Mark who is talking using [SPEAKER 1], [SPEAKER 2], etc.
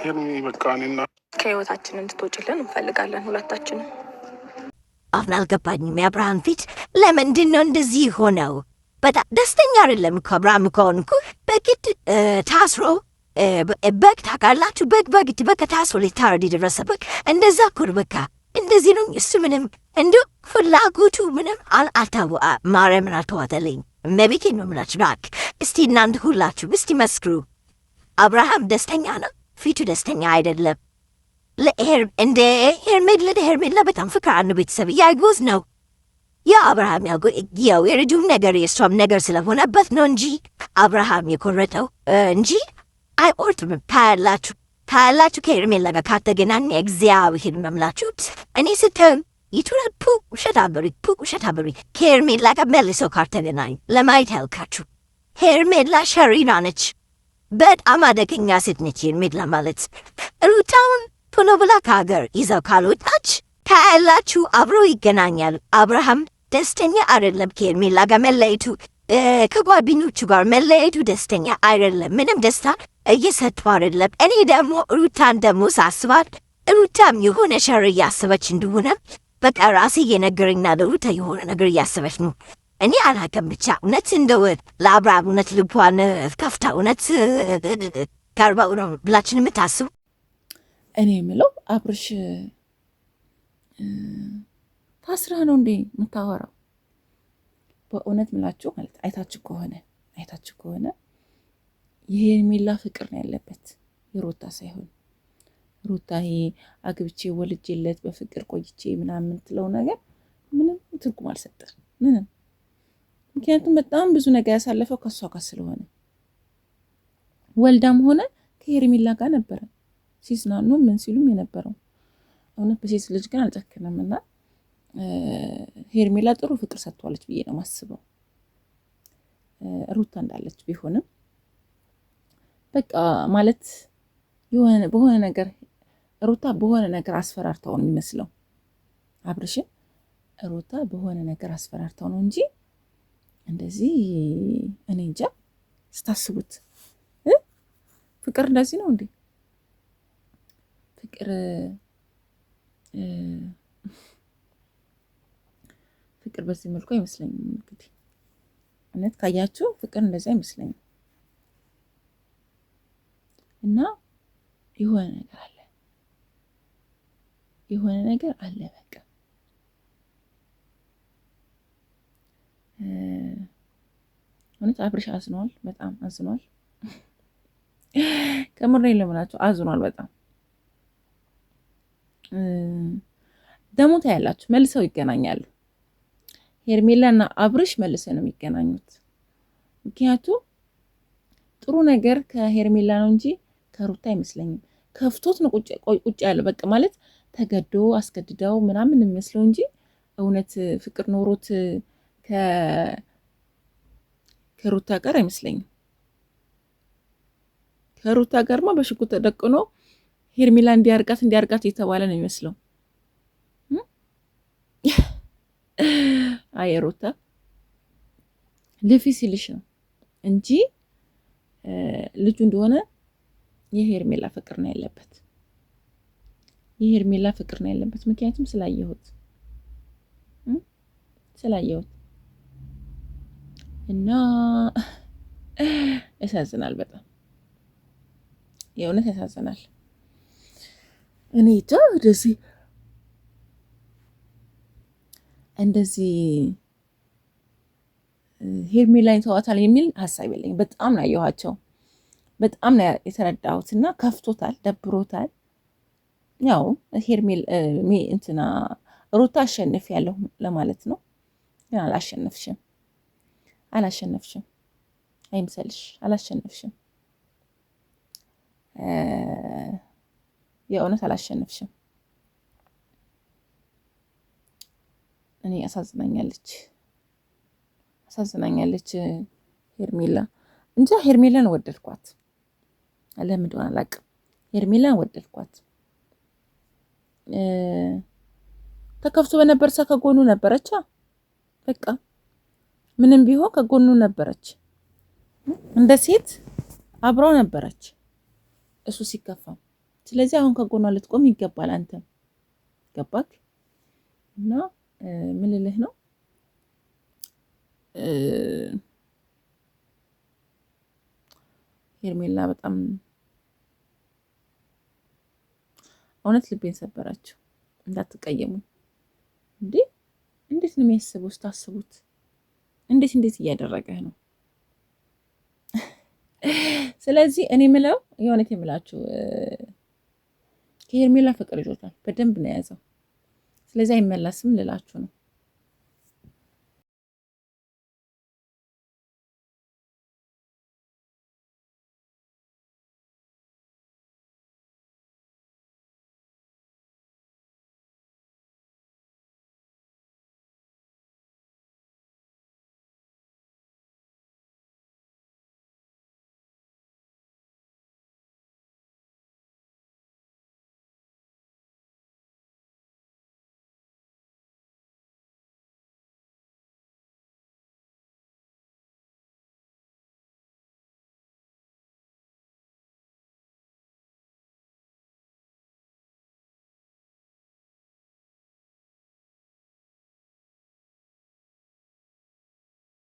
[SPEAKER 1] በቃ እኔና ከህይወታችን እንድትወጪልን እንፈልጋለን ሁለታችንም።
[SPEAKER 2] አሁን አልገባኝም። የአብርሃም ፊት ለምንድን ነው እንደዚህ ሆነው? በጣም ደስተኛ አይደለም እኮ አብርሃም ከሆንኩ በግድ ታስሮ በግ ታውቃላችሁ፣ በግ ታስሮ ሊታረድ የደረሰ በግ እንደዛ እኮ ነው። በቃ እንደዚህ ነው። እሱ ምንም እንዲሁ ፍላጎቱ ምንም አልታወ ማርያምን አልተዋጠልኝ። መቤቴን ነው የምላችሁ። ናክ እስቲ እናንተ ሁላችሁ እስቲ መስክሩ። አብርሃም ደስተኛ ነው? ፊቱ ደስተኛ አይደለም። እንደ ሄርሜላ በጣም ፍቅር አንዱ ቤተሰብ ያጎዝ ነው። የአብርሃም ያው የልጁም ነገር የእሷም ነገር ስለሆነበት ነው እንጂ አብርሃም የኮረተው እንጂ አይቆርጥም። ታያላችሁ ከሄርሜላ ጋር ካተገናኘ እግዚአብሔር መምላችሁት እኔ ስተም ይቱራል ውሸት አበሪ ከሄርሜላ ጋር መልሰው ካተገናኝ ለማየት ያልካችሁ። ሄርሜላ ሸሪና ነች። በጣም አደገኛ ሴት ነች ሄርሜላ ማለት። ሩታውን ቶሎ ብላ ከሀገር ይዘው ካልወጣች ታያላችሁ አብረው ይገናኛሉ። አብርሃም ደስተኛ አይደለም ከሄርሜላ ጋር መለየቱ፣ ከጓደኞቹ ጋር መለየቱ ደስተኛ አይደለም። ምንም ደስታ እየሰጡ አይደለም። እኔ ደግሞ ሩታን ደግሞ ሳስባት ሩታም የሆነ ሸር እያሰበች እንደሆነ በቃ ራሴ እየነገረኝና ለሩታ የሆነ ነገር እያሰበች ነው። እኔ አላውቅም። ብቻ እውነት እንደው ለአብርሃም እውነት ልቧን ከፍታ እውነት ቀርበው ነው ብላችን የምታስቡ?
[SPEAKER 3] እኔ የምለው አብርሽ ታስረህ ነው እንዴ የምታወራው? በእውነት ምላችሁ ማለት አይታችሁ ከሆነ የሄርሜላ ፍቅር ነው ያለበት የሩታ ሳይሆን። ሩታ ይሄ አግብቼ ወልጄለት በፍቅር ቆይቼ ምናምን የምትለው ነገር ምንም ትርጉም አልሰጠም ምንም። ምክንያቱም በጣም ብዙ ነገር ያሳለፈው ከሷ ጋር ስለሆነ ወልዳም ሆነ ከሄርሜላ ጋር ነበረ ሲዝናኑ ምን ሲሉም የነበረው። እውነት በሴት ልጅ ግን አልጨከነም እና ሄርሜላ ጥሩ ፍቅር ሰጥቷለች ብዬ ነው ማስበው። ሩታ እንዳለች ቢሆንም በቃ ማለት በሆነ ነገር ሩታ በሆነ ነገር አስፈራርታው ነው የሚመስለው አብርሽን። ሩታ በሆነ ነገር አስፈራርታው ነው እንጂ እንደዚህ እኔ እንጃ። ስታስቡት ፍቅር እንደዚህ ነው እንዴ? ፍቅር በዚህ መልኩ አይመስለኝም። እንግዲህ እውነት ካያችሁ ፍቅር እንደዚህ አይመስለኝም። እና የሆነ ነገር አለ በቃ እውነት አብርሽ አዝኗል፣ በጣም አዝኗል። ከምሬን ለምናቸው አዝኗል በጣም። ደግሞ ታያላችሁ መልሰው ይገናኛሉ። ሄርሜላና አብርሽ መልሰው ነው የሚገናኙት። ምክንያቱም ጥሩ ነገር ከሄርሜላ ነው እንጂ ከሩታ አይመስለኝም። ከፍቶት ነው ቁጭ ያለው በቃ ማለት ተገዶ አስገድደው ምናምን የሚመስለው እንጂ እውነት ፍቅር ኖሮት ከሩታ ጋር አይመስለኝም። ከሩታ ጋርማ በሽጉጥ ተደቅኖ ሄርሜላ እንዲያርጋት የተባለ ነው የሚመስለው። አይ ሩታ ልፊ ሲልሽ ነው እንጂ ልጁ እንደሆነ የሄርሜላ ፍቅር ነው ያለበት። ምክንያቱም ስላየሁት እና ያሳዝናል በጣም የእውነት ያሳዝናል። እኔ እንደዚህ ሄርሜላን ተዋታል የሚል ሀሳብ የለኝም። በጣም ነው ያየኋቸው፣ በጣም ነው የተረዳሁት እና ከፍቶታል፣ ደብሮታል። ያው እንትና ሩታ አሸንፍ ያለሁ ለማለት ነው። ግን አላሸነፍሽም አይምሰልሽ፣ አላሸነፍሽም። የእውነት አላሸነፍሽም። እኔ አሳዝናኛለች ሄርሜላ እንጃ። ሄርሜላን ወደድኳት፣ ለምን እንደሆነ አላውቅም። ሄርሜላን ወደድኳት። ተከፍቶ በነበር ሰው ከጎኑ ነበረች። በቃ ምንም ቢሆን ከጎኑ ነበረች፣ እንደ ሴት አብራው ነበረች። እሱ ሲከፋ ስለዚህ አሁን ከጎኗ ልትቆም ይገባል። አንተም ገባክ? እና ምን ልልህ ነው ሄርሜላ በጣም እውነት ልቤን ሰበራችሁ። እንዳትቀየሙ እንዴ! እንዴት ነው የሚያስበው? ስታስቡት እንዴት እያደረገህ ነው? ስለዚህ እኔ ምለው የሆነት የምላችሁ ከሄርሜላ ፍቅር ይዞታል፣ በደንብ ነው የያዘው። ስለዚህ አይመለስም ልላችሁ ነው።